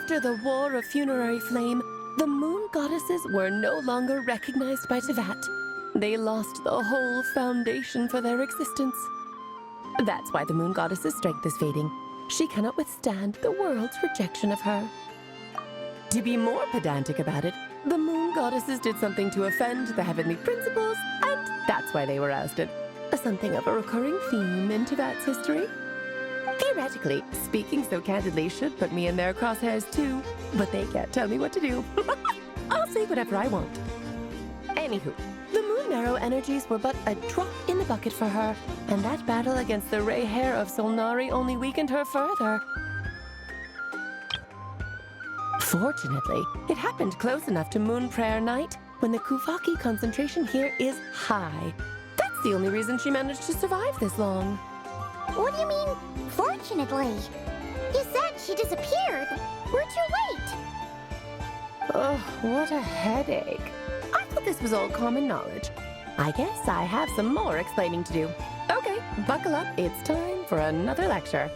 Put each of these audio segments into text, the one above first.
After the War of Funerary Flame, the moon goddesses were no longer recognized by Tevat. They lost the whole foundation for their existence. That's why the moon goddess's strength is fading. She cannot withstand the world's rejection of her. To be more pedantic about it, the moon goddesses did something to offend the heavenly principles, and that's why they were ousted. Something of a recurring theme in Tevat's history. Theoretically, speaking so candidly should put me in their crosshairs too, but they can't tell me what to do. I'll say whatever I want. Anywho, the Moon Marrow energies were but a drop in the bucket for her, and that battle against the Ray Hair of Solnari only weakened her further. Fortunately, it happened close enough to Moon Prayer Night when the Kuvaki concentration here is high. That's the only reason she managed to survive this long. What do you mean, fortunately? You said she disappeared. Where'd you wait? Oh, what a headache. I thought this was all common knowledge. I guess I have some more explaining to do. Okay, buckle up. It's time for another lecture.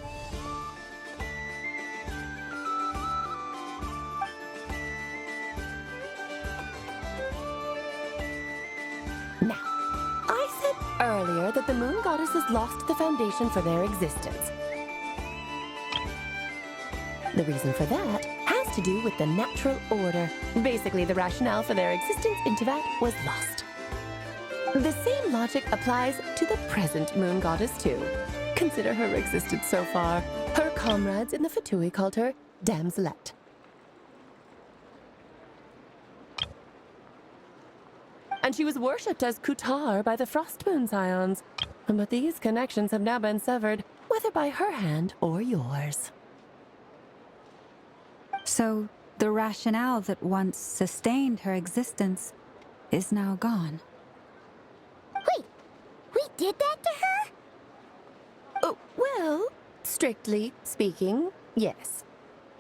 Now, I said earlier that the moon goddesses lost the foundation for their existence. The reason for that has to do with the natural order. Basically, the rationale for their existence in Tevat was lost. The same logic applies to the present moon goddess too. Consider her existence so far. Her comrades in the Fatui called her Damselette. And she was worshipped as Kutar by the Frost Moon Scions. But these connections have now been severed, whether by her hand or yours. So, the rationale that once sustained her existence is now gone. Wait, we did that to her? Oh, well, strictly speaking, yes.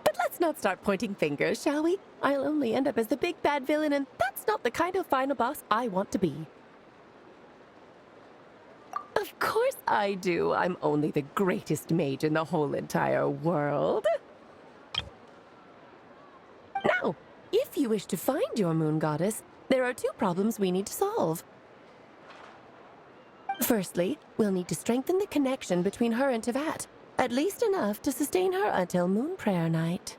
But let's not start pointing fingers, shall we? I'll only end up as the big bad villain, and that's not the kind of final boss I want to be. Of course I do. I'm only the greatest mage in the whole entire world. Now, if you wish to find your moon goddess, there are two problems we need to solve. Firstly, we'll need to strengthen the connection between her and Tevat, at least enough to sustain her until Moon Prayer Night.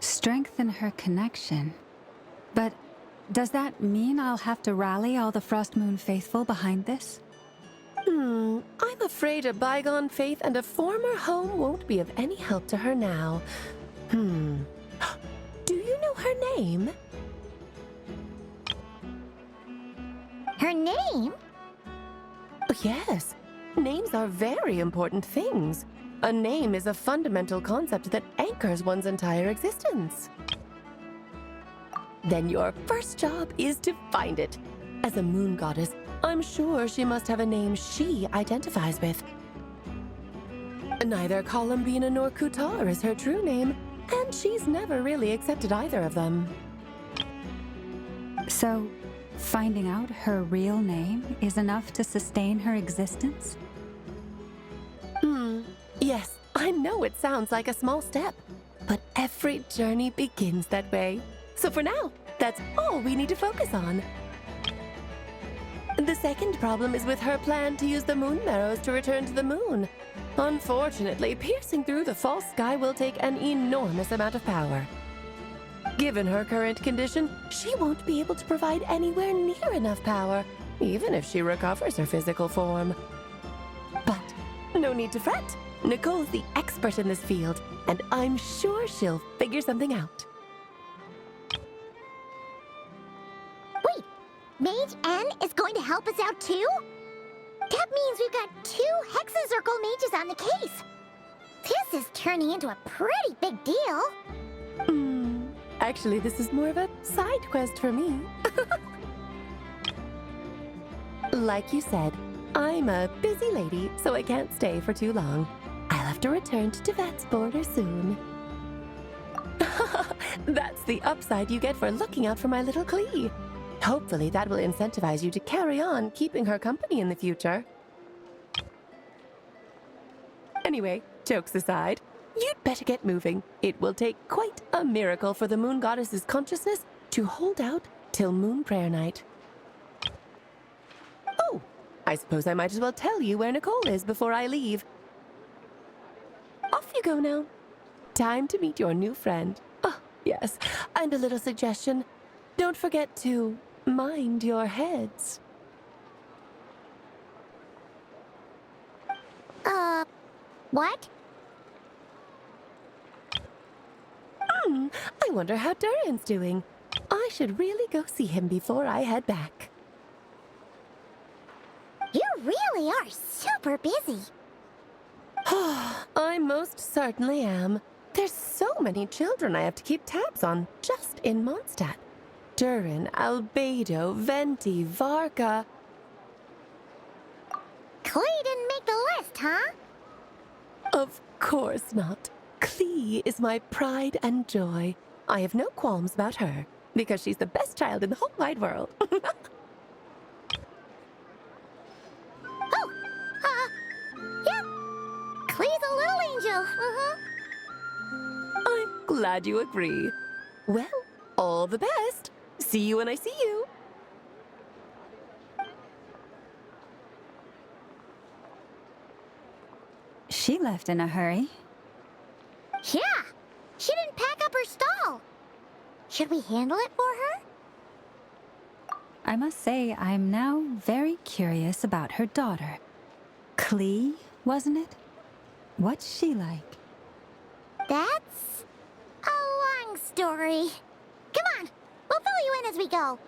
Strengthen her connection. But does that mean I'll have to rally all the Frost Moon faithful behind this? I'm afraid a bygone faith and a former home won't be of any help to her now. Do you know her name? Her name? Yes. Names are very important things. A name is a fundamental concept that anchors one's entire existence. Then your first job is to find it. As a moon goddess, I'm sure she must have a name she identifies with. Neither Columbina nor Kutar is her true name, and she's never really accepted either of them. So, finding out her real name is enough to sustain her existence? Yes, I know it sounds like a small step, but every journey begins that way. So for now, that's all we need to focus on. The second problem is with her plan to use the moon marrows to return to the moon. Unfortunately, piercing through the false sky will take an enormous amount of power. Given her current condition, she won't be able to provide anywhere near enough power, even if she recovers her physical form. But no need to fret. Nicole's the expert in this field, and I'm sure she'll figure something out. Wait, Mage N is going to help us out too? That means we've got 2 Hexacircle mages on the case. This is turning into a pretty big deal. Actually, this is more of a side quest for me. Like you said, I'm a busy lady, so I can't stay for too long. I'll have to return to Tevat's border soon. That's the upside you get for looking out for my little Klee. Hopefully that will incentivize you to carry on keeping her company in the future. Anyway, Jokes aside, you'd better get moving. It will take quite a miracle for the moon goddess's consciousness to hold out till moon prayer night. Oh, I suppose I might as well tell you where Nicole is before I leave. Off you go now. Time to meet your new friend. Oh, yes, and a little suggestion. Don't forget to mind your heads. What? I wonder how Durian's doing. I should really go see him before I head back. You really are super busy. I most certainly am. There's so many children I have to keep tabs on just in Mondstadt. Durin, Albedo, Venti, Varka. Klee didn't make the list, huh? Of course not. Klee is my pride and joy. I have no qualms about her, because she's the best child in the whole wide world. Yeah. Klee's a little angel. I'm glad you agree. Well, all the best. See you when I see you. She left in a hurry. Yeah. She didn't pack up her stall. Should we handle it for her? I must say, I'm now very curious about her daughter. Klee, wasn't it? What's she like? That's a long story. Come on, we'll fill you in as we go.